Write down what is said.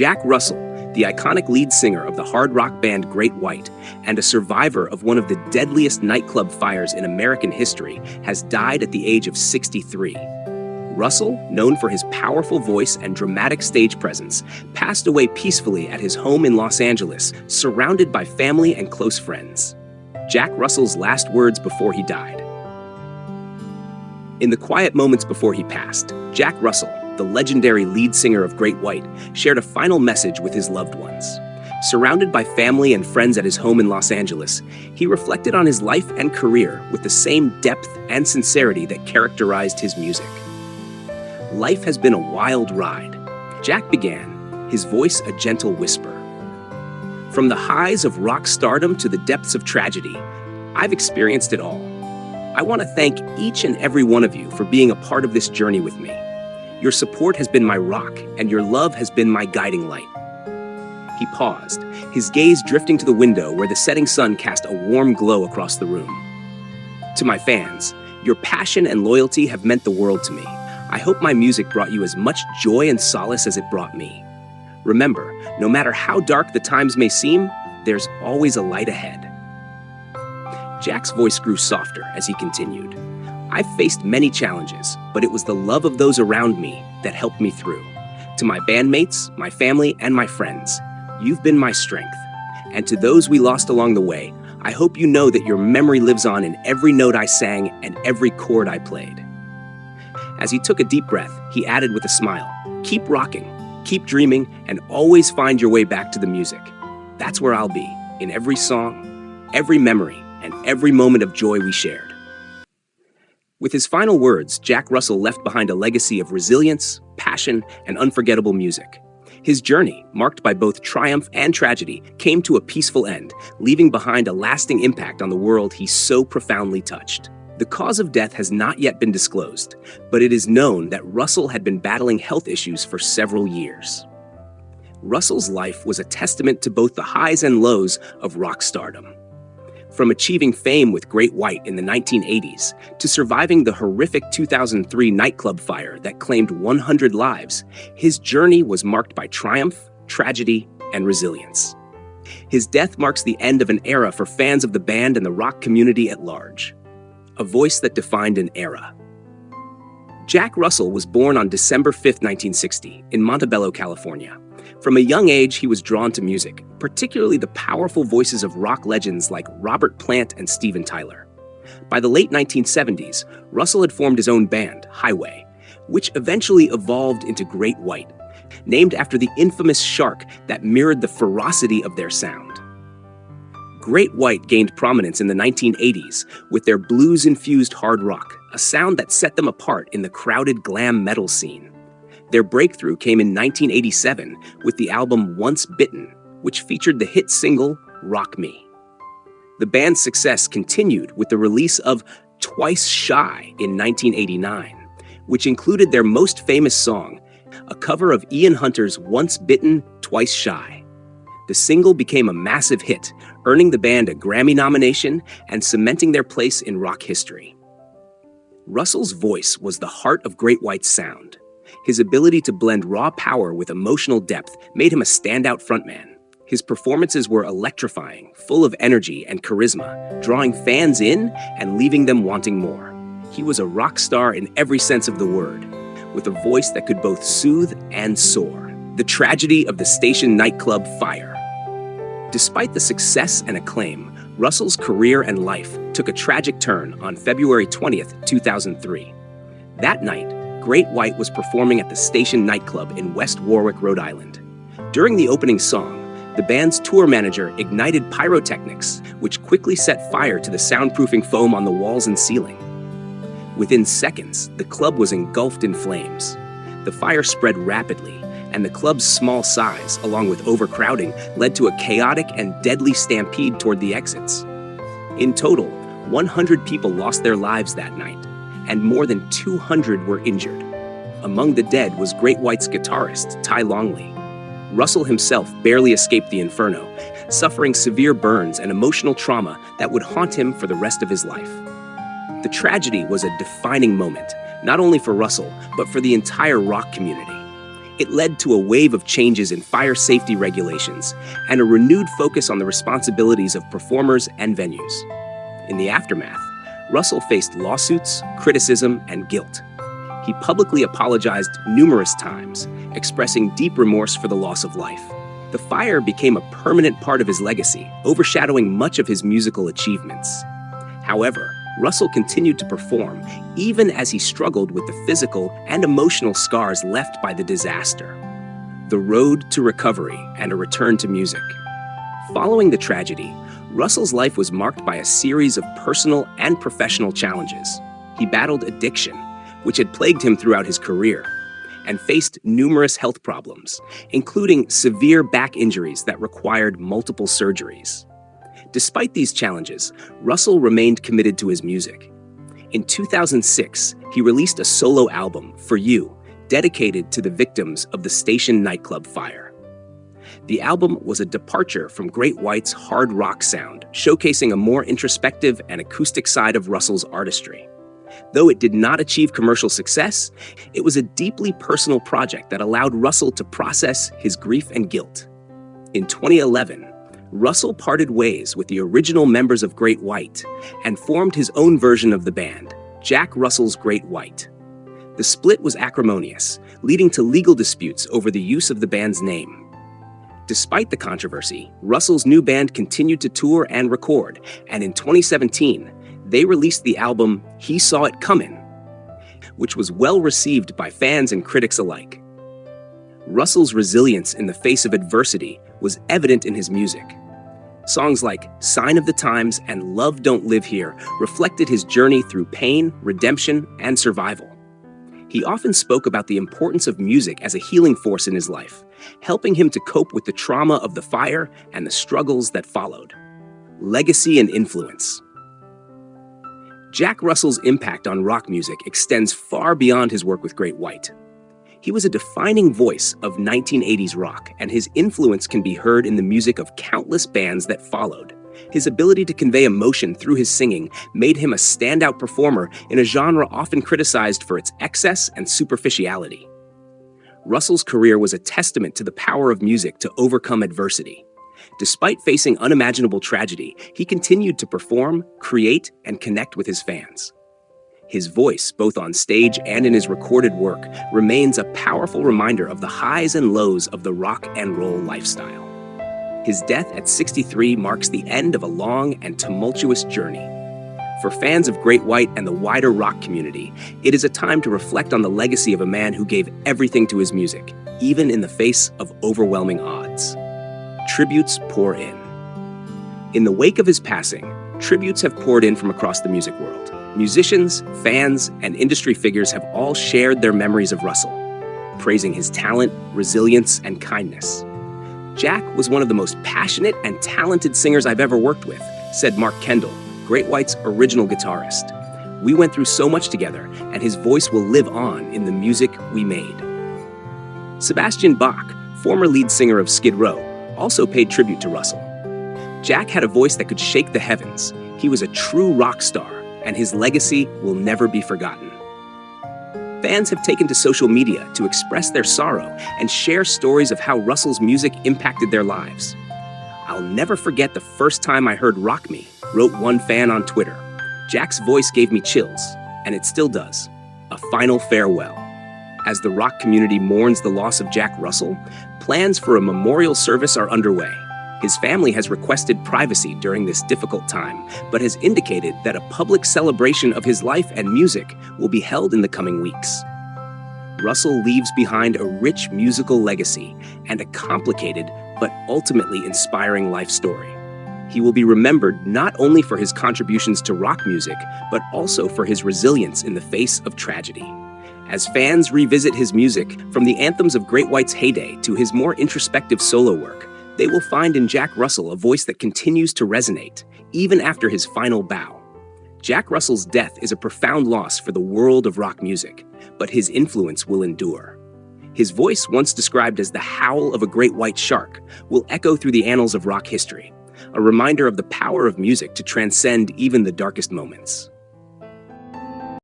Jack Russell, the iconic lead singer of the hard rock band Great White and a survivor of one of the deadliest nightclub fires in American history, has died at the age of 63. Russell, known for his powerful voice and dramatic stage presence, passed away peacefully at his home in Los Angeles, surrounded by family and close friends. Jack Russell's last words before he died. In the quiet moments before he passed, Jack Russell, the legendary lead singer of Great White, shared a final message with his loved ones. Surrounded by family and friends at his home in Los Angeles, he reflected on his life and career with the same depth and sincerity that characterized his music. Life has been a wild ride. Jack began, his voice a gentle whisper. From the highs of rock stardom to the depths of tragedy, I've experienced it all. I want to thank each and every one of you for being a part of this journey with me. Your support has been my rock, and your love has been my guiding light. He paused, his gaze drifting to the window where the setting sun cast a warm glow across the room. To my fans, your passion and loyalty have meant the world to me. I hope my music brought you as much joy and solace as it brought me. Remember, no matter how dark the times may seem, there's always a light ahead. Jack's voice grew softer as he continued. I've faced many challenges, but it was the love of those around me that helped me through. To my bandmates, my family, and my friends, you've been my strength. And to those we lost along the way, I hope you know that your memory lives on in every note I sang and every chord I played. As he took a deep breath, he added with a smile, keep rocking, keep dreaming, and always find your way back to the music. That's where I'll be, in every song, every memory, and every moment of joy we shared. With his final words, Jack Russell left behind a legacy of resilience, passion, and unforgettable music. His journey, marked by both triumph and tragedy, came to a peaceful end, leaving behind a lasting impact on the world he so profoundly touched. The cause of death has not yet been disclosed, but it is known that Russell had been battling health issues for several years. Russell's life was a testament to both the highs and lows of rock stardom. From achieving fame with Great White in the 1980s to surviving the horrific 2003 nightclub fire that claimed 100 lives, his journey was marked by triumph, tragedy, and resilience. His death marks the end of an era for fans of the band and the rock community at large. A voice that defined an era. Jack Russell was born on December 5, 1960, in Montebello, California. From a young age, he was drawn to music, particularly the powerful voices of rock legends like Robert Plant and Steven Tyler. By the late 1970s, Russell had formed his own band, Highway, which eventually evolved into Great White, named after the infamous shark that mirrored the ferocity of their sound. Great White gained prominence in the 1980s with their blues-infused hard rock, a sound that set them apart in the crowded glam metal scene. Their breakthrough came in 1987 with the album Once Bitten, which featured the hit single, Rock Me. The band's success continued with the release of Twice Shy in 1989, which included their most famous song, a cover of Ian Hunter's Once Bitten, Twice Shy. The single became a massive hit, earning the band a Grammy nomination and cementing their place in rock history. Russell's voice was the heart of Great White's sound. His ability to blend raw power with emotional depth made him a standout frontman. His performances were electrifying, full of energy and charisma, drawing fans in and leaving them wanting more. He was a rock star in every sense of the word, with a voice that could both soothe and soar. The tragedy of the station nightclub fire. Despite the success and acclaim, Russell's career and life took a tragic turn on February 20th, 2003. That night, Great White was performing at the Station nightclub in West Warwick, Rhode Island. During the opening song, the band's tour manager ignited pyrotechnics, which quickly set fire to the soundproofing foam on the walls and ceiling. Within seconds, the club was engulfed in flames. The fire spread rapidly, and the club's small size, along with overcrowding, led to a chaotic and deadly stampede toward the exits. In total, 100 people lost their lives that night, and more than 200 were injured. Among the dead was Great White's guitarist, Ty Longley. Russell himself barely escaped the inferno, suffering severe burns and emotional trauma that would haunt him for the rest of his life. The tragedy was a defining moment, not only for Russell, but for the entire rock community. It led to a wave of changes in fire safety regulations and a renewed focus on the responsibilities of performers and venues. In the aftermath, Russell faced lawsuits, criticism, and guilt. He publicly apologized numerous times, expressing deep remorse for the loss of life. The fire became a permanent part of his legacy, overshadowing much of his musical achievements. However, Russell continued to perform, even as he struggled with the physical and emotional scars left by the disaster. The road to recovery and a return to music. Following the tragedy, Russell's life was marked by a series of personal and professional challenges. He battled addiction, which had plagued him throughout his career, and faced numerous health problems, including severe back injuries that required multiple surgeries. Despite these challenges, Russell remained committed to his music. In 2006, he released a solo album, For You, dedicated to the victims of the station nightclub fire. The album was a departure from Great White's hard rock sound, showcasing a more introspective and acoustic side of Russell's artistry. Though it did not achieve commercial success, it was a deeply personal project that allowed Russell to process his grief and guilt. In 2011, Russell parted ways with the original members of Great White and formed his own version of the band, Jack Russell's Great White. The split was acrimonious, leading to legal disputes over the use of the band's name. Despite the controversy, Russell's new band continued to tour and record, and in 2017, they released the album He Saw It Comin', which was well received by fans and critics alike. Russell's resilience in the face of adversity was evident in his music. Songs like Sign of the Times and Love Don't Live Here reflected his journey through pain, redemption, and survival. He often spoke about the importance of music as a healing force in his life, helping him to cope with the trauma of the fire and the struggles that followed. Legacy and influence. Jack Russell's impact on rock music extends far beyond his work with Great White. He was a defining voice of 1980s rock, and his influence can be heard in the music of countless bands that followed. His ability to convey emotion through his singing made him a standout performer in a genre often criticized for its excess and superficiality. Russell's career was a testament to the power of music to overcome adversity. Despite facing unimaginable tragedy, he continued to perform, create, and connect with his fans. His voice, both on stage and in his recorded work, remains a powerful reminder of the highs and lows of the rock and roll lifestyle. His death at 63 marks the end of a long and tumultuous journey. For fans of Great White and the wider rock community, it is a time to reflect on the legacy of a man who gave everything to his music, even in the face of overwhelming odds. Tributes pour in. In the wake of his passing, tributes have poured in from across the music world. Musicians, fans, and industry figures have all shared their memories of Russell, praising his talent, resilience, and kindness. Jack was one of the most passionate and talented singers I've ever worked with, said Mark Kendall, Great White's original guitarist. We went through so much together, and his voice will live on in the music we made. Sebastian Bach, former lead singer of Skid Row, also paid tribute to Russell. Jack had a voice that could shake the heavens. He was a true rock star, and his legacy will never be forgotten. Fans have taken to social media to express their sorrow and share stories of how Russell's music impacted their lives. I'll never forget the first time I heard Rock Me, wrote one fan on Twitter. Jack's voice gave me chills, and it still does. A final farewell. As the rock community mourns the loss of Jack Russell, plans for a memorial service are underway. His family has requested privacy during this difficult time, but has indicated that a public celebration of his life and music will be held in the coming weeks. Russell leaves behind a rich musical legacy and a complicated but ultimately inspiring life story. He will be remembered not only for his contributions to rock music, but also for his resilience in the face of tragedy. As fans revisit his music, from the anthems of Great White's heyday to his more introspective solo work, they will find in Jack Russell a voice that continues to resonate, even after his final bow. Jack Russell's death is a profound loss for the world of rock music, but his influence will endure. His voice, once described as the howl of a great white shark, will echo through the annals of rock history, a reminder of the power of music to transcend even the darkest moments.